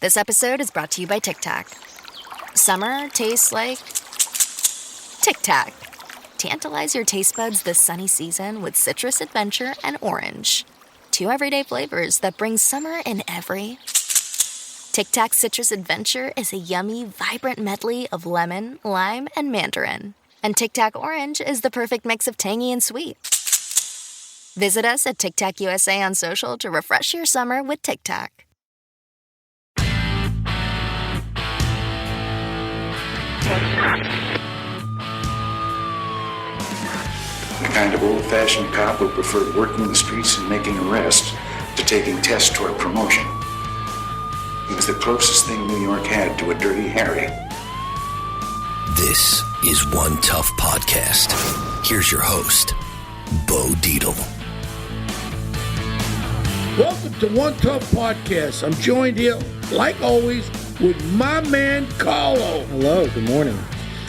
This episode is brought to you by Tic Tac. Summer tastes like Tic Tac. Tantalize your taste buds this sunny season with citrus adventure and orange. 2 everyday flavors that bring summer in every. Tic Tac Citrus Adventure is a yummy, vibrant medley of lemon, lime, and mandarin. And Tic Tac Orange is the perfect mix of tangy and sweet. Visit us at Tic Tac USA on social to refresh your summer with Tic Tac. The kind of old-fashioned cop who preferred working the streets and making arrests to taking tests toward promotion. He was the closest thing New York had to a Dirty Harry. This is One Tough Podcast. Here's your host, Bo Dietl. Welcome to One Tough Podcast. I'm joined here, like always, with my man Carlo. Hello, good morning.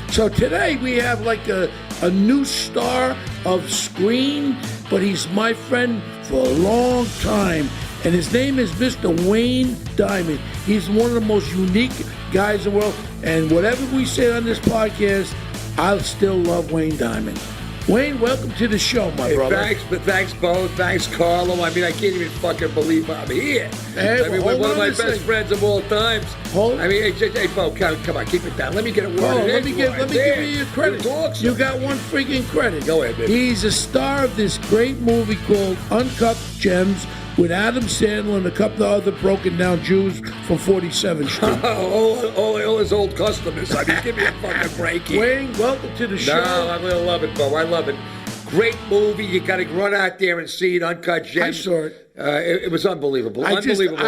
So today we have like a new star of screen, but he's my friend for a long time. And his name is Mr. Wayne Diamond. He's one of the most unique guys in the world. And whatever we say on this podcast, I'll still love Wayne Diamond. Wayne, welcome to the show, my brother. Thanks, Bo. Thanks, Carlo. I mean, I can't even fucking believe I'm here. Hey, I mean, one of my best friends of all times. I mean, hey, Bo, come on, keep it down. Let me get a word. Let me give you your credit. You got one freaking credit. Go ahead, baby. He's a star of this great movie called Uncut Gems with Adam Sandler and a couple of other broken down Jews from 47th Street. all his old customers. I mean, give me a fucking break here. Wayne, welcome to the show. No, I'm going to love it, Bo. I love it. Great movie. You got to run out there and see it. Uncut Gems. I saw it. It was unbelievable. Unbelievable.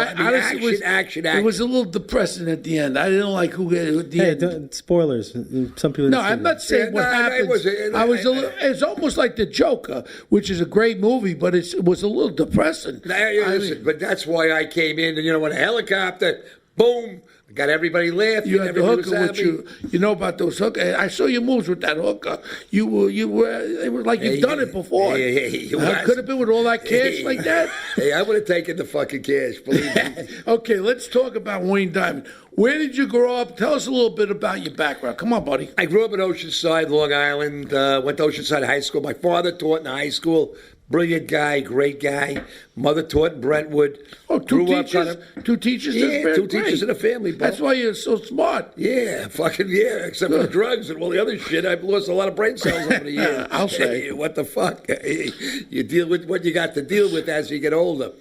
Action. It was a little depressing at the end. I didn't like who at the end. Don't, spoilers. Some people. No, I'm not saying what happened. It's almost like The Joker, which is a great movie, but it was a little depressing. But that's why I came in. And when a helicopter, boom. Got everybody laughing. You had the hooker with you. You know about those hookers. I saw your moves with that hooker. You were like you've done it before. Could have been with all that cash like that. Hey, I would have taken the fucking cash, believe me. Okay, let's talk about Wayne Diamond. Where did you grow up? Tell us a little bit about your background. Come on, buddy. I grew up in Oceanside, Long Island. Went to Oceanside High School. My father taught in high school. Brilliant guy, great guy. Mother taught in Brentwood. Oh, two teachers? Two teachers? Yeah, two teachers in a family. That's why you're so smart. Yeah, fucking yeah. Except for the drugs and all the other shit. I've lost a lot of brain cells over the years. I'll say. What the fuck? You deal with what you got to deal with as you get older.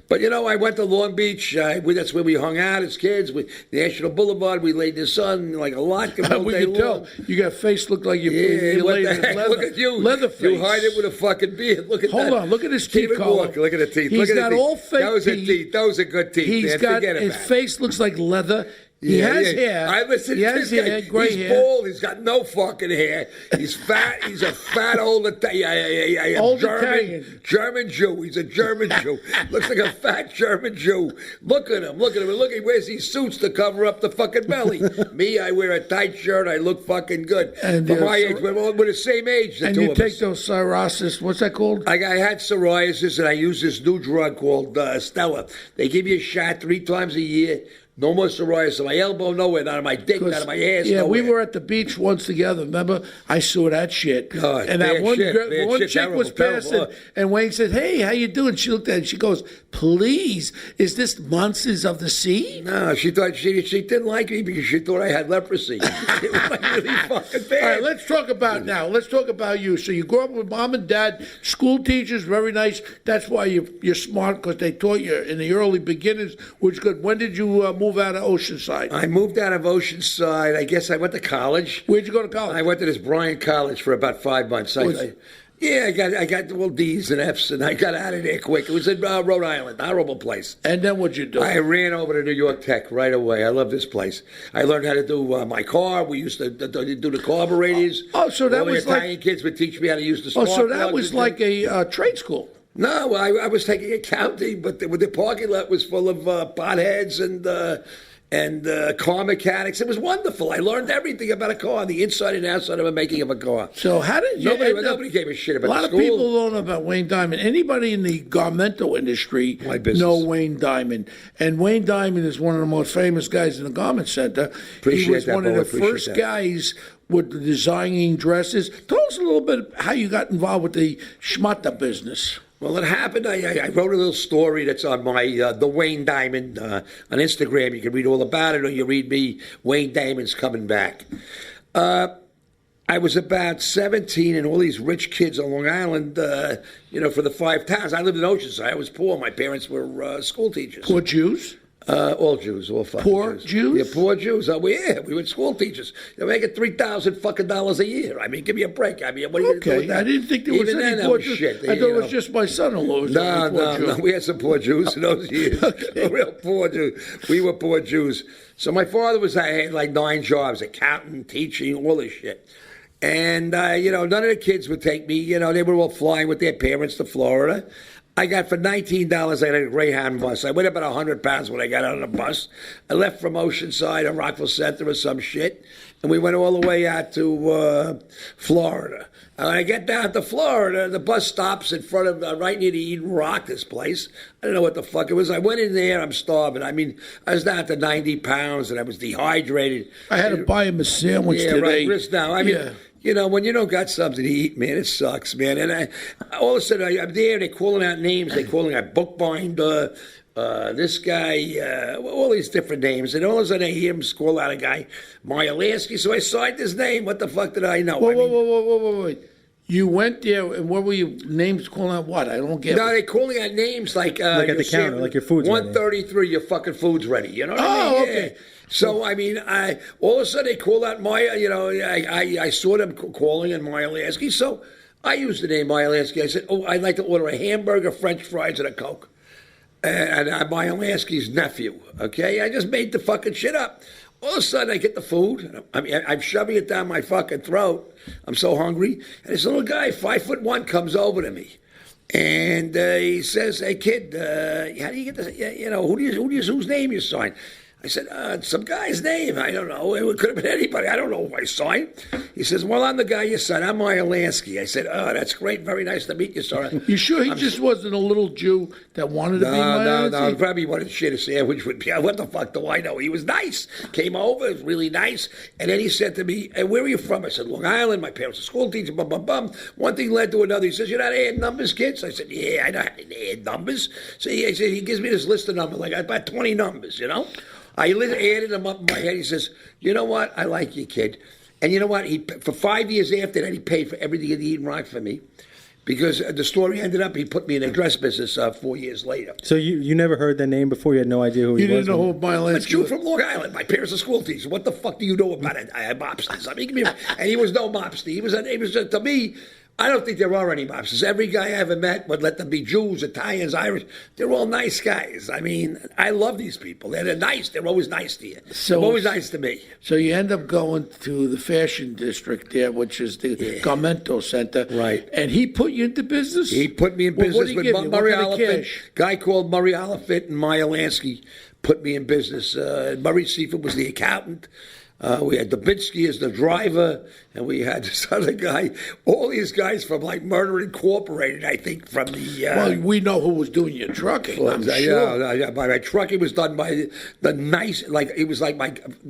But, I went to Long Beach. That's where we hung out as kids. National Boulevard, we laid in the sun like a lot. We can tell. You got face looked like you laid in leather. Look at you. Leather face. You hide it with a fucking beard. Look at that. Hold on. Look at his teeth, Carlo. Look at the teeth. He's got all fake teeth. Those are good teeth. His face looks like leather. He has hair. He has hair, gray hair. He's bald. He's got no fucking hair. He's fat. He's a fat old Italian. Old Italian. German Jew. He's a German Jew. Looks like a fat German Jew. Look at him. Look at him. Look, he wears these suits to cover up the fucking belly. Me, I wear a tight shirt. I look fucking good. And for my age, we're the same age, the two of us. And you take those psoriasis, what's that called? I had psoriasis, and I use this new drug called Stella. They give you a shot 3 times a year. No more psoriasis. My elbow, nowhere. Not on my dick, not on my ass, yeah, nowhere. we were at the beach once together. Remember? I saw that shit. God, and that one chick was passing, and Wayne said, "Hey, how you doing?" She looked at it and she goes, "Please, is this Monsters of the Sea?" No, she thought she didn't like me because she thought I had leprosy. It was like really fucking bad. All right, let's talk about you. So you grew up with mom and dad, school teachers, very nice. That's why you're smart, because they taught you in the early beginnings, which is good. When did you move out of Oceanside? I moved out of Oceanside. I guess I went to college. Where'd you go to college? I went to this Bryant College for about 5 months. I got all D's and F's, and I got out of there quick. It was in Rhode Island, horrible place. And then what'd you do? I ran over to New York Tech right away. I love this place. I learned how to do my car. We used to do the carburetors. So that was like Italian kids would teach me how to use the spark so that was like a trade school. No, I was taking accounting, but the parking lot was full of potheads and car mechanics. It was wonderful. I learned everything about a car, the inside and outside of the making of a car. So how did you? Nobody gave a shit about a lot the of school. people don't know about Wayne Diamond. Anybody in the garmental industry know Wayne Diamond, and Wayne Diamond is one of the most famous guys in the garment center. He was one of the first guys with the designing dresses. Tell us a little bit how you got involved with the schmata business. Well, it happened. I wrote a little story that's on my the Wayne Diamond on Instagram. You can read all about it, or you read me. Wayne Diamond's coming back. I was about 17, and all these rich kids on Long Island, for the 5 towns. I lived in Oceanside. I was poor. My parents were school teachers. Poor Jews? All Jews, all fucking poor Jews. Yeah, poor Jews. We were school teachers. They're making $3,000 a year. I mean, give me a break. I mean, what are you going to do with that? I didn't think there was any poor Jews. I thought it was just my son-in-law. No. We had some poor Jews in those years. Real poor Jews. We were poor Jews. So my father had like 9 jobs: accountant, teaching, all this shit. And none of the kids would take me. They were all flying with their parents to Florida. I got for $19, I had a Greyhound bus. I weighed about 100 pounds when I got on the bus. I left from Oceanside or Rockville Center or some shit, and we went all the way out to Florida. And when I get down to Florida, the bus stops in front of, right near the Eden Rock, this place. I don't know what the fuck it was. I went in there, I'm starving. I mean, I was down to 90 pounds, and I was dehydrated. I had to buy him a sandwich today. Right, now. I mean, when you don't got something to eat, man, it sucks, man. And all of a sudden, I'm there, they're calling out names. They're calling out Bookbinder, this guy, all these different names. And all of a sudden, I hear him call out a guy, Myalansky. So I signed his name. What the fuck did I know? Wait. You went there, and what were your names calling out? What? I don't get it. No, they're calling out names like at the counter, like your food's 133, ready. your fucking food's ready. You know what I mean? Okay. Yeah. So, I mean, all of a sudden they call out Maya, I saw them calling in Myalansky. So I used the name Myalansky. I said, I'd like to order a hamburger, French fries, and a Coke. And I'm Myalansky's nephew, okay? I just made the fucking shit up. All of a sudden I get the food. I mean, I'm shoving it down my fucking throat. I'm so hungry. And this little guy, 5'1", comes over to me. And he says, hey, kid, how do you get this? Whose name you signed? I said, some guy's name. I don't know. It could have been anybody. I don't know who I signed. He says, well, I'm the guy you signed. I'm Myalansky. I said, that's great. Very nice to meet you, sir. You sure he just wasn't a little Jew that wanted to be Myalansky? No. Probably wanted to share a sandwich with me. What the fuck do I know? He was nice. Came over. It was really nice. And then he said to me, hey, where are you from? I said, Long Island. My parents are school teachers. Bum, bum, bum. One thing led to another. He says, you're not adding numbers, kids? I said, yeah, I know how to add numbers. So he gives me this list of numbers, like about 20 numbers, I added them up in my head. He says, you know what? I like you, kid. And you know what? For 5 years after that, he paid for everything in the Eden Rock for me. Because the story ended up, he put me in a dress business 4 years later. So you never heard the name before? You had no idea who he was? You didn't know who Myalansky was? A Jew from Long Island. My parents are school teachers. What the fuck do you know about it? I had mobsters. I mean, and he was no mobster. He was to me, I don't think there are any mobsters. Every guy I ever met, would let them be Jews, Italians, Irish, they're all nice guys. I mean, I love these people. They're nice. They're always nice to you. They're always nice to me. So you end up going to the fashion district there, which is the Garmento Center. Right. And he put you into business? He put me in business with Murray Oliphant. Guy called Murray Oliphant and Myalansky put me in business. Murray Seifert was the accountant. We had Dubinsky as the driver, and we had this other guy. All these guys from like Murder Incorporated, I think, from the. Well, we know who was doing your trucking. I'm sure. Yeah, my trucking was done by the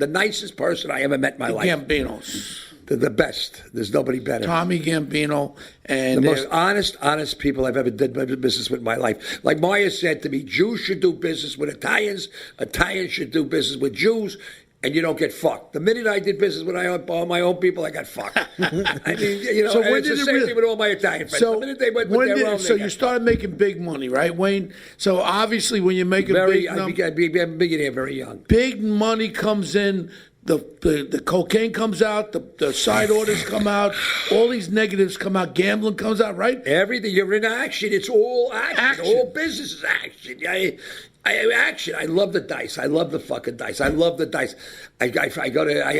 nicest person I ever met in my life. Gambinos. The best. There's nobody better. Tommy Gambino. And the most honest people I've ever did business with in my life. Like Maya said to me, Jews should do business with Italians. Italians should do business with Jews. And you don't get fucked. The minute I did business with all my own people, I got fucked. I mean, so when did the same thing with all my Italian friends. The minute they went with their own, so you started making big money, right, Wayne? So obviously, when you're making I became a millionaire very young. Big money comes in. The cocaine comes out, the side orders come out, all these negatives come out, gambling comes out, right? Everything. You're in action. It's all action. All business is action. Action. I love the dice. I love the fucking dice. I love the dice. I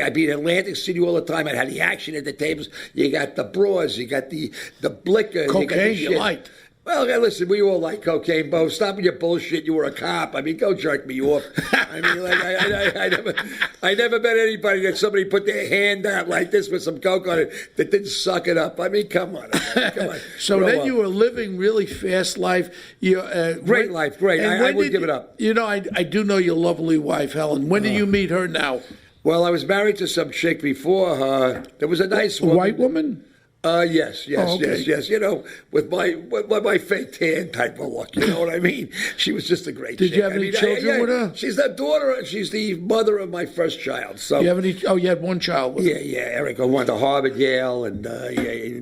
be in Atlantic City all the time. I had the action at the tables. You got the bras. You got the blicker. Cocaine you liked. Well, okay, listen, we all like cocaine, Bo. Stop with your bullshit. You were a cop. I mean, go jerk me off. I mean, like, I never met anybody that somebody put their hand out like this with some coke on it that didn't suck it up. I mean, come on. So then you were living really fast life. Great life, great. I would give it up. You know, I do know your lovely wife, Helen. When did you meet her now? Well, I was married to some chick before her. There was a nice woman. A white woman? Yes. You know, with my fake tan type of look. You know what I mean? She was just a great chick. Did you have any children with her? She's the daughter. She's the mother of my first child. So you have any? Oh, you had one child with her. Yeah. Erica went to Harvard, Yale, and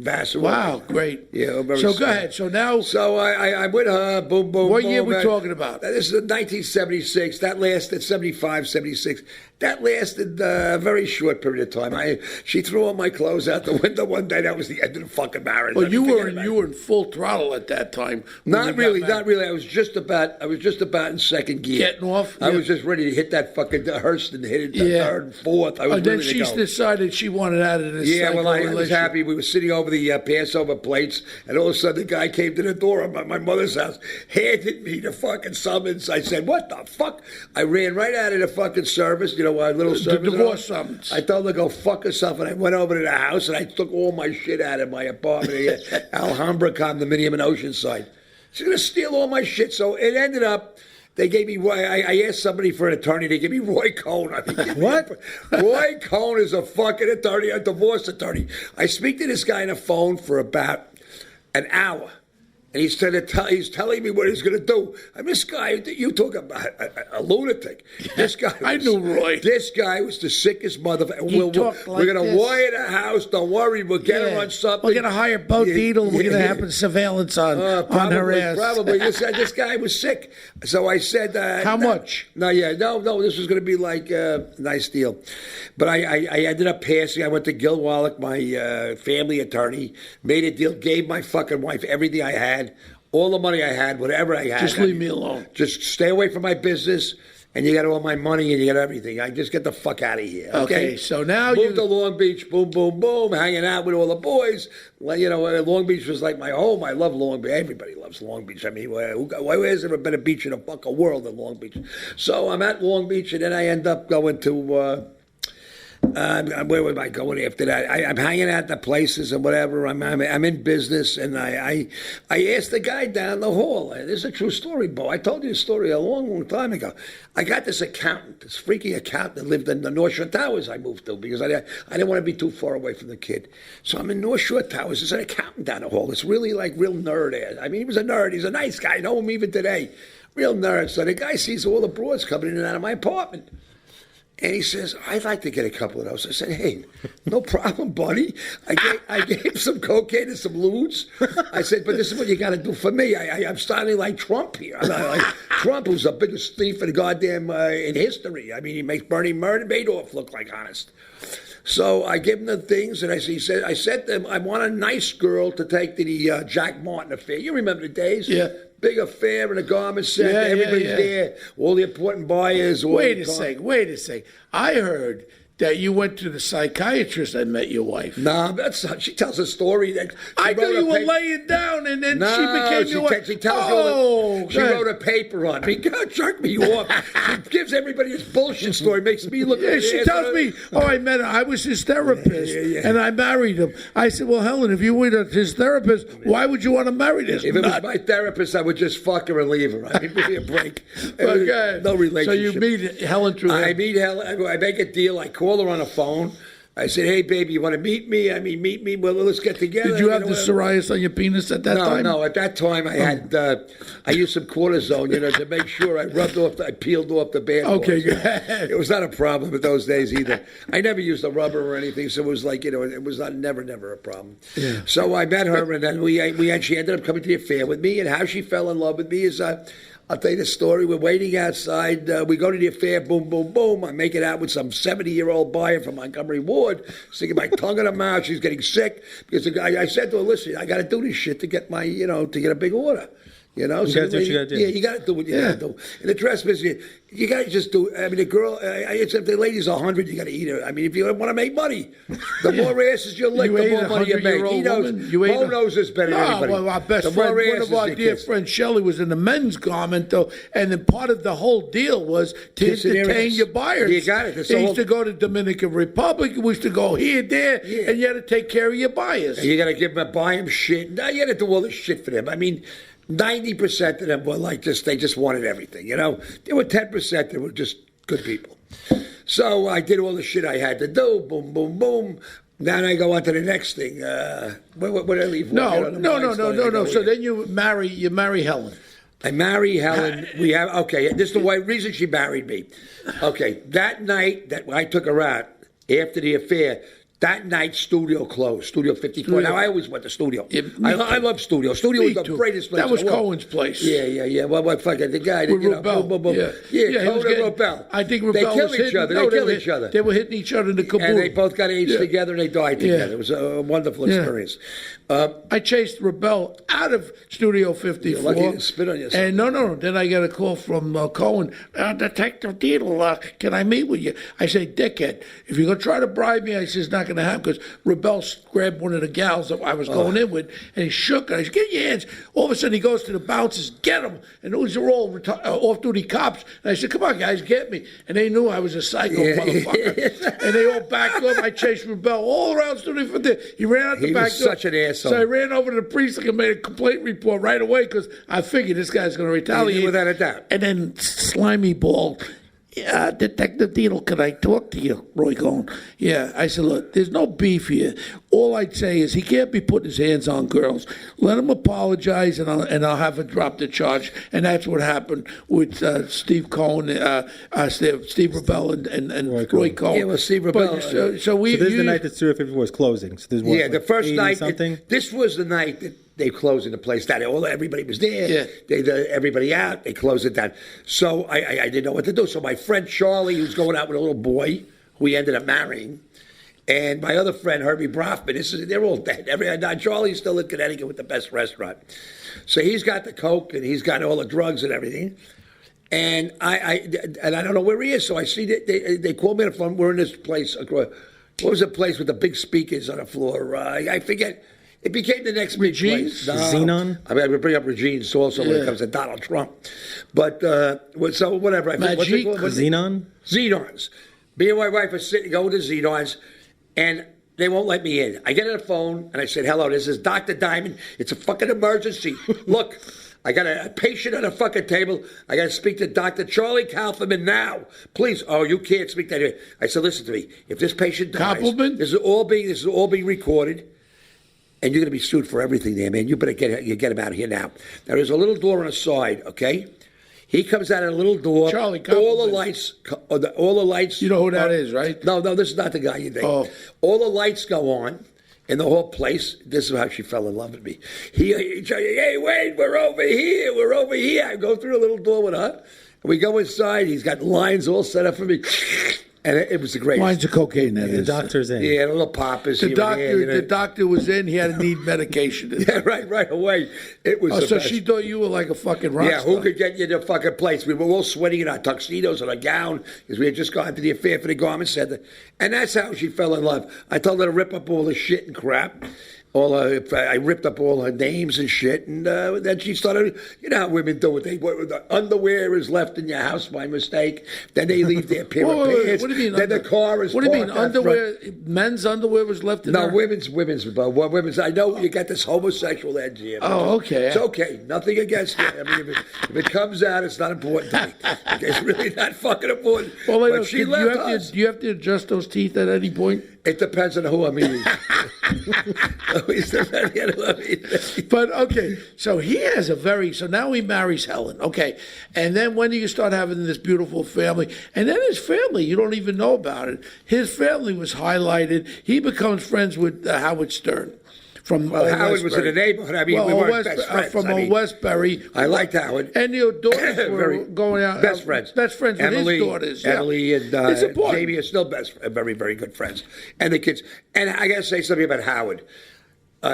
Vassar. Wow, great. Yeah. So go ahead. So now. So I'm with her. Boom. What boom, year we talking about? This is 1976. That lasted 75, 76. That lasted a very short period of time. She threw all my clothes out the window one day. That was the end of the fucking marriage. Well, you were in full throttle at that time. Not really. I was just about in second gear. Getting off. I was just ready to hit that fucking hearse and hit it third and fourth. I was then ready to go. She decided she wanted out of this. Yeah, well, I was happy. We were sitting over the Passover plates, and all of a sudden the guy came to the door of my mother's house, handed me the fucking summons. I said, "What the fuck?" I ran right out of the fucking service. You know, our little service. The divorce summons. I told her to go fuck herself, and I went over to the house, and I took all my shit out of my apartment here, Alhambra condominium in Oceanside. She's going to steal all my shit. So it ended up, they gave me, I asked somebody for an attorney. They gave me Roy Cohn. I mean, what? Roy Cohn is a fucking attorney, a divorce attorney. I speak to this guy on the phone for about an hour. And he's telling me what he's going to do. I mean, this guy, you talk about a lunatic. This guy. I knew Roy. This guy was the sickest motherfucker. We're going to wire the house. Don't worry. We'll get her on something. We're going to hire Bo Dietl. We're going to have surveillance on her ass. Probably. This guy was sick. So I said. How much? No. This was going to be like a nice deal. But I ended up passing. I went to Gil Wallach, my family attorney, made a deal, gave my fucking wife everything I had. All the money I had, whatever I had. Just leave me alone. Just stay away from my business, and you got all my money, and you got everything. I just get the fuck out of here. Okay, so now moved to Long Beach, boom, boom, boom, hanging out with all the boys. Well, you know, Long Beach was like my home. I love Long Beach. Everybody loves Long Beach. I mean, where's ever been a beach in the fucking world than Long Beach? So I'm at Long Beach, and then I end up going to... where was I going after that? I'm hanging out the places and whatever. I'm in business, and I asked the guy down the hall. This is a true story, Bo. I told you this story a long, long time ago. I got this accountant, this freaky accountant that lived in the North Shore Towers I moved to because I didn't want to be too far away from the kid. So I'm in North Shore Towers. There's an accountant down the hall. It's really like real nerd ass. I mean, he was a nerd. He's a nice guy. I know him even today. Real nerd. So the guy sees all the broads coming in and out of my apartment. And he says, I'd like to get a couple of those. I said, hey, no problem, buddy. I gave some cocaine and some lewds. I said, but this is what you got to do for me. I'm starting like Trump here. I'm not like Trump, who's the biggest thief in goddamn in history. I mean, he makes Bernie Madoff look like honest. So I give him the things, and I said to him, I want a nice girl to take to the Jack Martin affair. You remember the days? Yeah. Big affair in a garment center. Everybody's there. All the important buyers. Wait a second. I heard that you went to the psychiatrist and met your wife. Nah, she tells a story that I knew you were laying down, and then she became your wife. She tells she wrote a paper on me. God, jerk me off. She gives everybody this bullshit story, makes me look. Yeah, she tells me, I met her. I was his therapist, and I married him. I said, well, Helen, if you were his therapist, why would you want to marry this? If it was my therapist, I would just fuck her and leave her. I mean, give me a break. Okay. No relationship. So you meet Helen through I meet Helen. I make a deal. I call her on the phone. I said, hey, baby, you want to meet me? I mean, meet me. Well, let's get together. Did you have the psoriasis on your penis at that time? No. At that time, I used some cortisone, to make sure I peeled off the bad ones. Okay, good. It was not a problem in those days either. I never used a rubber or anything, so it was like, it was never a problem. Yeah. So I met her, and then she ended up coming to the affair with me, and how she fell in love with me is... I'll tell you the story. We're waiting outside. We go to the affair. Boom, boom, boom. I make it out with some 70-year-old buyer from Montgomery Ward, sticking my tongue in her mouth. She's getting sick because the guy. I said to her, "Listen, I got to do this shit to get my, to get a big order." You know, you gotta do what you gotta do. Yeah, you gotta do what you gotta do. In the dress business, you gotta just do. I mean, the girl, if the lady's 100, you gotta eat her. I mean, if you want to make money, the more asses you lick, the more money you make. He knows. Bo knows this better than anybody. Well, our best friend, one of our dear friends, Shelley, was in the men's garment, though, and then part of the whole deal was to entertain your buyers. You got it. They used to go to Dominican Republic. We used to go here, there, and you had to take care of your buyers. And you got to buy them shit. Now you got to do all this shit for them. I mean, 90% of them were like they just wanted everything, you know. There were 10% that were just good people. So I did all the shit I had to do. Boom, boom, boom. Then I go on to the next thing. Where did I leave? No. So then you marry Helen. I marry Helen. This is the reason she married me. Okay, that night that I took her out after the affair, that night, studio closed. Studio 54. Now, I always went to studio. Yeah, I love studio. Studio was the greatest place. That was Cohen's place. Yeah. Well, fucking the guy. With Rebel. Cohen and Rebel. I think Rebel they killed each other. They killed each other. They were hitting each other in the caboose. And they both got aged together and they died together. It was a wonderful experience. I chased Rebel out of Studio 54. You're lucky to spit on yourself. And no. Then I got a call from Cohen. Detective Deedle, can I meet with you? I say, dickhead, if you're going to try to bribe me, I said, it's not going to happen because Rebel grabbed one of the gals that I was going in with, and he shook her. I said, get your hands. All of a sudden, he goes to the bouncers, get them. And those are all off-duty cops. And I said, come on, guys, get me. And they knew I was a psycho motherfucker. And they all backed up. I chased Rebel all around Studio 50. He ran out the back door. He was such an asshole. So I ran over to the precinct and made a complaint report right away because I figured this guy's going to retaliate. Without a doubt. And then Slimy Ball, Detective Deedle, can I talk to you? Roy Cohen. Yeah. I said, look, there's no beef here. All I'd say is he can't be putting his hands on girls. Let him apologize, and I'll have him drop the charge. And that's what happened with Steve Cohen, Steve Rebel, and Roy Cohen. Yeah, well, Steve Rebel. So this is the night that Studio 54 was closing. So the first night. Something? This was the night that they closed the place down. Everybody was there. Yeah. Everybody out. They closed it down. So I didn't know what to do. So my friend Charlie, who's going out with a little boy, who he ended up marrying, and my other friend Herbie Brofman, they're all dead. Charlie's still in Connecticut with the best restaurant. So he's got the coke and he's got all the drugs and everything. And I don't know where he is. So I see that they called me on the phone. We're in this place. What was the place with the big speakers on the floor? I forget. It became the next big place. No. Xenon? I mean, I would bring up Regine's also when it comes to Donald Trump. But, so whatever. Xenon? Xenons. Me and my wife are going to Xenons, and they won't let me in. I get on the phone, and I said, hello, this is Dr. Diamond. It's a fucking emergency. Look, I got a patient on a fucking table. I got to speak to Dr. Charlie Kaufman now. Please. Oh, you can't speak to that. I said, listen to me. If this patient dies, this is all being recorded. And you're going to be sued for everything there, man. You better get him out of here now. Now, there's a little door on the side, okay? He comes out of a little door. Charlie, all the lights. You know who that is, right? No, this is not the guy you think. Oh. All the lights go on in the whole place. This is how she fell in love with me. Hey, Wade, we're over here. I go through a little door with her. We go inside. He's got lines all set up for me. And it was a great. Lines of cocaine, that is. The doctor's in. Yeah, a little poppers. The doctor was in. He had to need medication. Yeah, right away. It was. So she thought you were like a fucking rock star. Who could get you to the fucking place? We were all sweating in our tuxedos and our gown because we had just gone to the affair for the garment center, and that's how she fell in love. I told her to rip up all the shit and crap. I ripped up all her names and shit, and then she started. You know how women do it. The underwear is left in your house by mistake. Then they leave their pair of pants. What do you mean? Then the car is. What do you mean underwear? Men's underwear was left in there? No, women's. Women's. I know you got this homosexual edge here. Oh, okay. It's okay. Nothing against it. I mean, if it comes out, it's not important to me. It's really not fucking important. Well, but she left us. Do you have to adjust those teeth at any point? It depends on who I'm eating. But okay, so he has so now he marries Helen. Okay, and then when do you start having this beautiful family? And then his family, you don't even know about it. His family was highlighted. He becomes friends with Howard Stern. From Howard was in the neighborhood. I mean, we weren't best friends. From Westbury. I liked Howard. And your daughters were going out. Best friends. Best friends with his daughters. Emily and Jamie are still very, very good friends. And the kids. And I got to say something about Howard.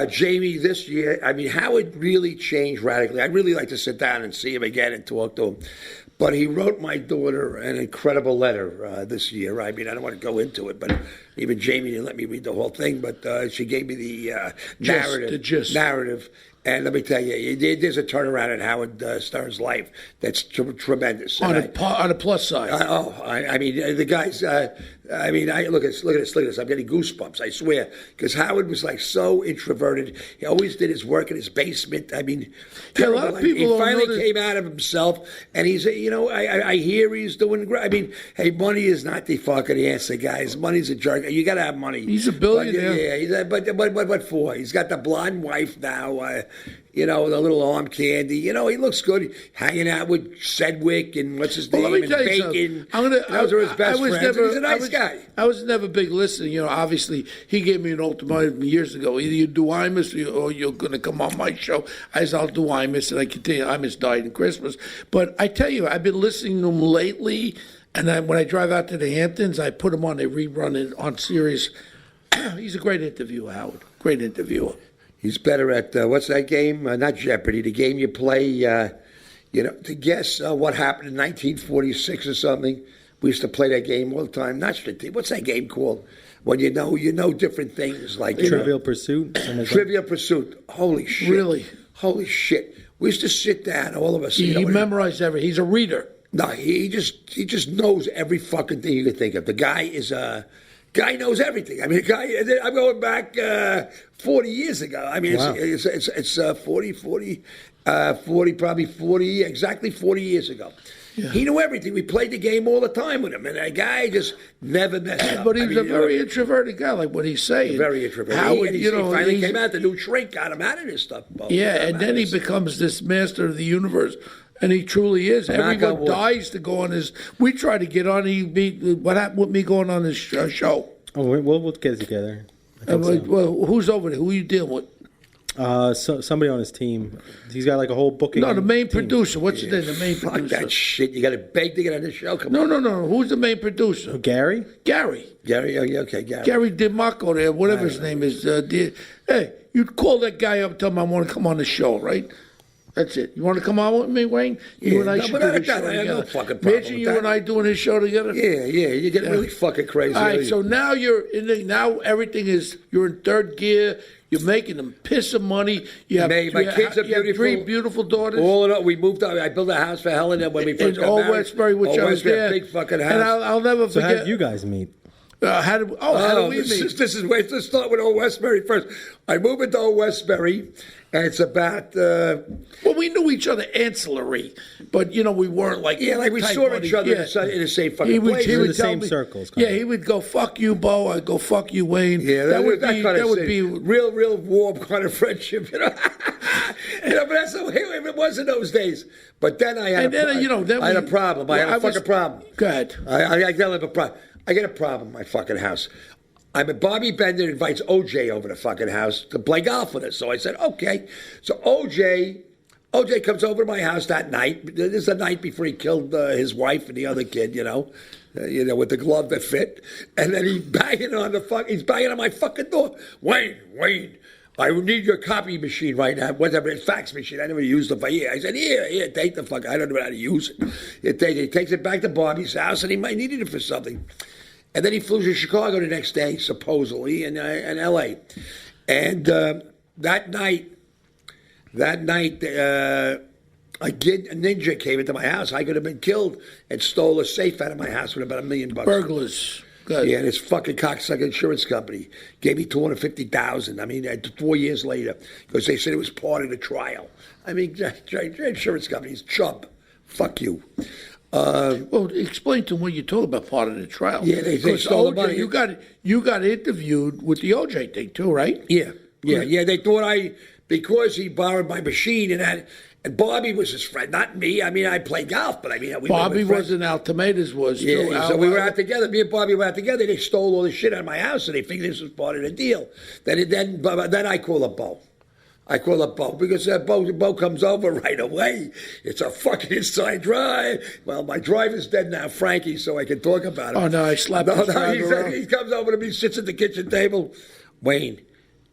Jamie, this year, I mean, Howard really changed radically. I'd really like to sit down and see him again and talk to him. But he wrote my daughter an incredible letter this year. I mean, I don't want to go into it, but even Jamie didn't let me read the whole thing. But she gave me the narrative. And let me tell you, there's a turnaround in Howard Stern's life that's tremendous. On a plus side. I mean, the guys. Look at this. I'm getting goosebumps. I swear, because Howard was like so introverted. He always did his work in his basement. I mean, a lot of people he finally came out of himself, and he's, I hear he's doing great. I mean, hey, money is not the fucking answer, guys. Money's a jerk. You got to have money. He's a billionaire. But what for? He's got the blonde wife now. The little arm candy. He looks good hanging out with Sedgwick and what's his name, and Bacon. Those are his best friends. He's a nice guy. I was never a big listener. Obviously, he gave me an ultimatum years ago. Either you do Imus or you're going to come on my show. I said, I'll do Imus, and I continue. Imus died in Christmas. But I tell you, I've been listening to him lately, and when I drive out to the Hamptons, I put him on. They rerun it on Sirius. He's a great interviewer, Howard. Great interviewer. He's better at, what's that game? Not Jeopardy, the game you play, to guess what happened in 1946 or something. We used to play that game all the time. Not strategic. What's that game called? When you know different things like Trivial Pursuit. Trivial Pursuit. Holy shit! Really? Holy shit! We used to sit down, all of us. He memorized everything. He's a reader. No, he just knows every fucking thing you can think of. The guy is Guy knows everything. I mean, I'm going back 40 years ago. I mean, wow. It's 40, exactly 40 years ago. Yeah. He knew everything. We played the game all the time with him, and that guy just never messed up. But he was a very introverted guy, like what he's saying. Very introverted. He finally came out. The new shrink got him out of this stuff. And then he becomes this master of the universe. And he truly is. Everyone dies to go on his. We try to get on. What happened with me going on his show? Oh, we'll get together. Well, who's over there? Who are you dealing with? Somebody on his team. He's got like a whole booking. No, the main team. Producer. What's his name? The main Fuck producer. That shit. You got to beg to get on this show. Come on. No. Who's the main producer? Gary. Gary. Okay, Gary. Gary DiMarco there, whatever his name is. Hey, you'd call that guy up and tell him I want to come on the show, right? That's it. You want to come on with me, Wayne? You and I should do this show together. I have no fucking problem. Imagine you and I doing his show together. Yeah. You get really fucking crazy. All right, so now now everything is, you're in third gear. You're making them piss of money. My kids are beautiful. You have 3 beautiful daughters. All in all, we moved out. I built a house for Helen when we first got married. Old Westbury, which I was there. Big fucking house. And I'll never forget. So how did you guys meet? How did we meet? Let's start with Old Westbury first. I moved into Old Westbury, and it's about. Well, we knew each other ancillary, but we weren't like. Yeah, like we saw each other in the same fucking place. He would the same circles. Yeah, he would go, "Fuck you, Bo." I'd go, "Fuck you, Wayne." Yeah, that would be real warm kind of friendship, But that's the way it was in those days. But then I had a problem. I had a fucking problem. Go ahead. I have a problem. I get a problem in my fucking house. Bobby Bender invites OJ over to the fucking house to play golf with us. So I said, okay. So OJ comes over to my house that night. This is the night before he killed his wife and the other kid, with the glove that fit. And then he's banging on my fucking door. Wayne, I need your copy machine right now. Whatever, fax machine. I never used it for years. I said, here, take the fuck. I don't know how to use it. He takes it back to Bobby's house, and he might needed it for something. And then he flew to Chicago the next day, supposedly, in L.A. And that night, a ninja came into my house. I could have been killed and stole a safe out of my house with about $1 million. Burglars. Good. Yeah, and this fucking cocksucker insurance company gave me $250,000. I mean, 4 years later, because they said it was part of the trial. I mean, insurance companies, chump. Fuck you. Well, explain to them what you told about part of the trial. Yeah, they stole the money. You got interviewed with the OJ thing too, right? Yeah. They thought because he borrowed my machine and Bobby was his friend, not me. I mean, I played golf, but Bobby wasn't out. Tomatoes was. Yeah, too. So we were out together. Me and Bobby were out together. They stole all the shit out of my house, and they figured this was part of the deal. Then I call up Bo. Because Bo comes over right away. It's a fucking inside drive. Well, my driver's dead now, Frankie, so I can talk about it. Oh, no, I slapped his driver. He comes over to me, sits at the kitchen table. Wayne,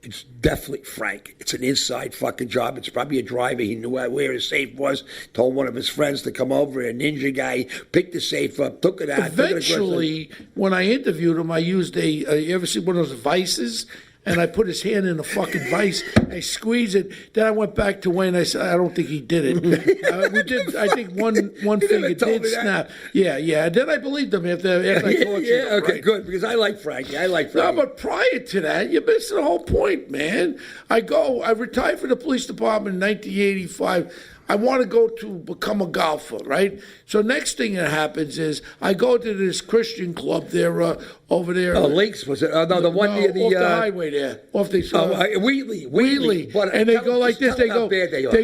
It's definitely Frank. It's an inside fucking job. It's probably a driver. He knew where his safe was. Told one of his friends to come over. A ninja guy picked the safe up, took it out. Eventually, when I interviewed him, I used you ever see one of those vices? And I put his hand in the fucking vice. I squeezed it. Then I went back to Wayne. I said, I don't think he did it. We did. I think one finger did snap. Yeah. And then I believed him after I tortured him. Okay, right? good. Because I like Frankie. No, but prior to that, you're missing the whole point, man. I retired from the police department in 1985. I want to go to become a golfer, right? So next thing that happens is I go to this Christian club there over there. Oh, Links was it? No, the one near the off the highway there. Off the Wheatley. And they go like this. They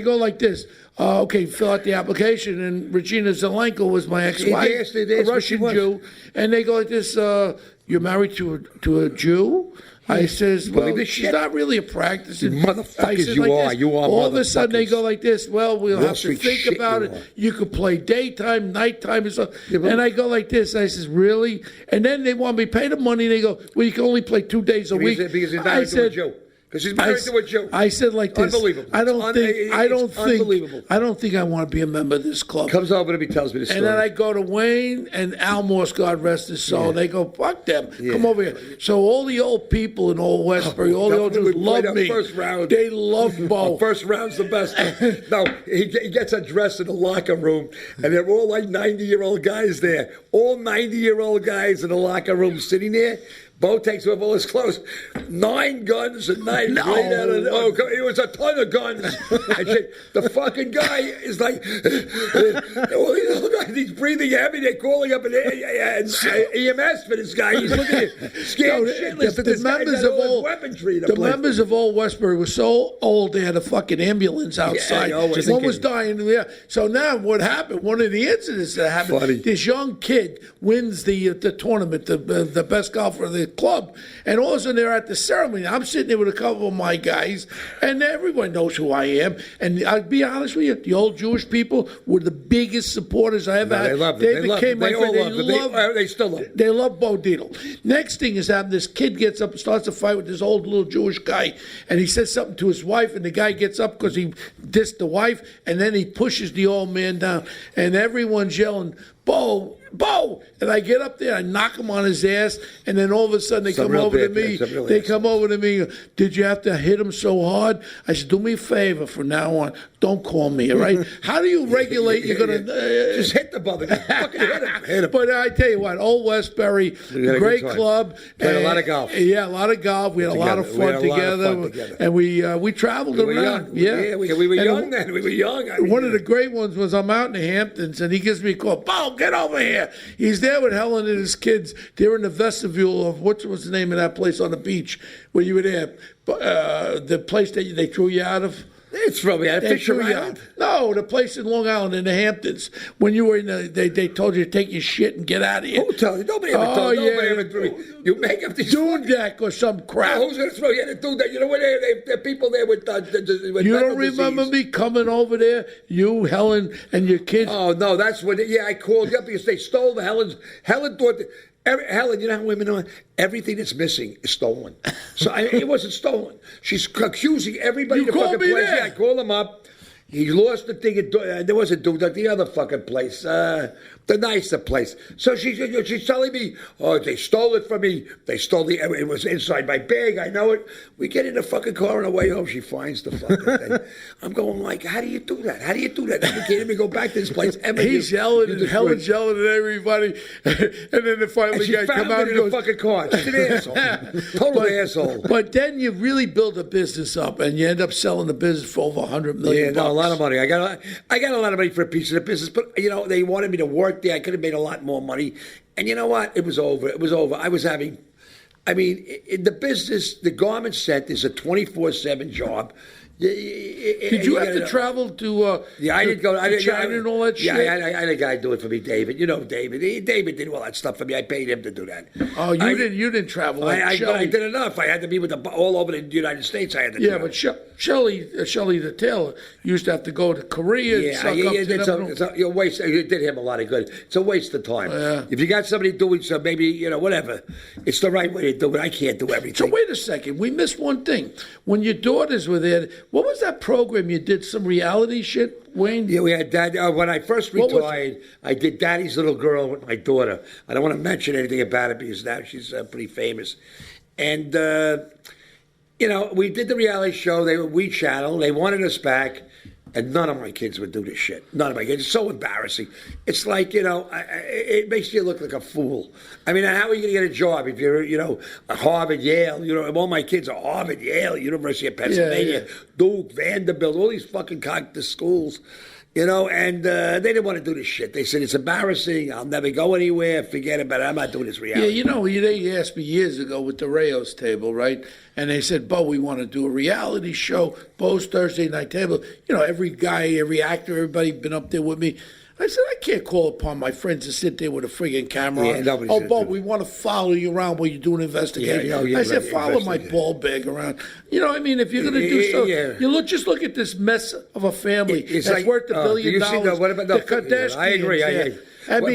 go like this. Okay, fill out the application. And Regina Zelenko was my ex-wife, a Russian Jew. And they go like this. You're married to a Jew? I says, well, she's not really a practicing. Motherfuckers, you are. All of a sudden, they go like this. Well, we'll have to think about it. You could play daytime, nighttime, and stuff. And I go like this. I says, really? And then they want me to pay the money. They go, well, you can only play 2 days a week. Because he's married to a Jew. Because she's married to a Jew. I said like this. Unbelievable. I don't think I want to be a member of this club. Comes over to me, tells me the story. And then I go to Wayne and Al Morse, God rest his soul. They go, fuck them. Come over here. So all the old people in Old Westbury, all the old Jews love me. First round. They love Bo. First round's the best. No, he gets undressed in the locker room, and they're all like 90-year-old guys there. All 90-year-old guys in the locker room sitting there. Bo takes off all his clothes. 9 guns and knives. It was a ton of guns. The fucking guy is like, he's breathing heavy. They're calling up an EMS for this guy. He's looking at scared shitless. The members of Old Westbury were so old they had a fucking ambulance outside. One was dying. Yeah. So now what happened? One of the incidents that happened, this young kid wins the tournament, the best golfer of the club, and all of a sudden they're at the ceremony. I'm sitting there with a couple of my guys, and everyone knows who I am. And I'll be honest with you, the old Jewish people were the biggest supporters I ever had. They loved They became my friend. They still love it. They love Bo Dietl. Next thing is that this kid gets up and starts a fight with this old little Jewish guy, and he says something to his wife, and the guy gets up because he dissed the wife, and then he pushes the old man down, and everyone's yelling, Bo! And I get up there, I knock him on his ass, and then all of a sudden they come over to me. They come over to me. Did you have to hit him so hard? I said, do me a favor from now on. Don't call me, all right? How do you regulate? You're going to... Just hit the brother. Fucking hit him. But I tell you what, Old Westbury, great club. Played a lot of golf. Yeah, a lot of golf. We had a lot of fun together. And we traveled around. Yeah, we were young then. We were young. One of the great ones was I'm out in the Hamptons, and he gives me a call. Bo, get over here. He's there with Helen and his kids. They're in the vestibule of, what was the name of that place on the beach where you were there? The place that they threw you out of? It's probably at Fisher Island. No, the place in Long Island in the Hamptons. When you were in they told you to take your shit and get out of here. Who told you? Nobody ever told you. Nobody ever threw you. You make up these... Dune deck or some crap. Who's going to throw you in a dune deck? You know, when there are people there with you don't remember me coming over there? You, Helen, and your kids? Oh, no, that's when... Yeah, I called you up because they stole the Helen thought... Helen, you know how women are? Everything that's missing is stolen. So it wasn't stolen. She's accusing everybody in the fucking place. There. Yeah, I called him up. He lost the thing. There was a dude like the other fucking place, the nicer place. So she's telling me, oh, they stole it from me. They stole it was inside my bag. I know it. We get in the fucking car on the way home. She finds the fucking thing. I'm going like, how do you do that? How do you do that? You can't even go back to this place. Emma, he's yelling and Helen's yelling at everybody. And then the finally guy come out and goes, the fucking car. She's an asshole. Total asshole. But then you really build a business up and you end up selling the business for over $100 million. Yeah, no, a lot of money. I got a lot of money for a piece of the business, but you know they wanted me to work there. I could have made a lot more money, and you know what? It was over. It was over. I was having, in the business, the garment set is a 24/7 job. Did you have to travel to? Yeah, I didn't go. I didn't. China and all that shit. Yeah, I had a guy do it for me, David. You know, David. David did all that stuff for me. I paid him to do that. Oh, you didn't travel. Like I did enough. I had to be with all over the United States. I had to. Yeah, but Shelley the tailor used to have to go to Korea. And suck up you're waste. It did him a lot of good. It's a waste of time. If you got somebody doing so, maybe whatever. It's the right way to do it. I can't do everything. So wait a second. We missed one thing. When your daughters were there, what was that program you did? Some reality shit, Wayne? Yeah, we had Dad. When I first retired, I did Daddy's Little Girl with my daughter. I don't want to mention anything about it because now she's pretty famous. And, we did the reality show. They were We Channel. They wanted us back. And none of my kids would do this shit. None of my kids. It's so embarrassing. It's like, it makes you look like a fool. I mean, how are you going to get a job if you're, Harvard, Yale? All my kids are Harvard, Yale, University of Pennsylvania, Duke, Vanderbilt, all these fucking cognitive schools. And they didn't want to do this shit. They said, it's embarrassing. I'll never go anywhere. Forget about it. I'm not doing this reality. Yeah, they asked me years ago with the Rayos table, right? And they said, Bo, we want to do a reality show. Bo's Thursday Night Table. Every guy, every actor, everybody been up there with me. I said, I can't call upon my friends to sit there with a friggin' camera on. Oh, Bo, we want to follow you around while you do an investigation. I said, follow my ball bag around. You know what I mean? If you're going to do so, you look at this mess of a family that's worth $1 billion. The Kardashians. I agree.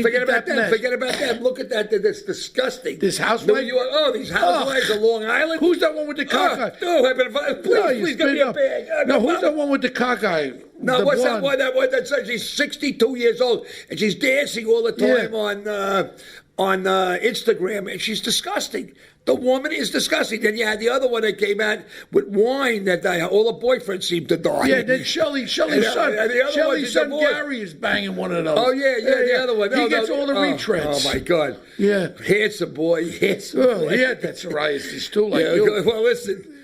Forget about them. Forget about them. Look at that. That's disgusting. This housewife? These housewives of Long Island. Who's that one with the cockeye? Please give me a bag. No, who's that one with the cockeye? No, what's that one? That she's 62 years old and she's dancing all the time on Instagram, and she's disgusting. The woman is disgusting. Then you had the other one that came out with wine that all the boyfriends seem to die. Yeah, then Shelley's son Gary is banging one of those. Oh, yeah, the other one. He gets all the retreads. Oh, my God. Yeah. Handsome boy. He had psoriasis too, like you. Well, listen,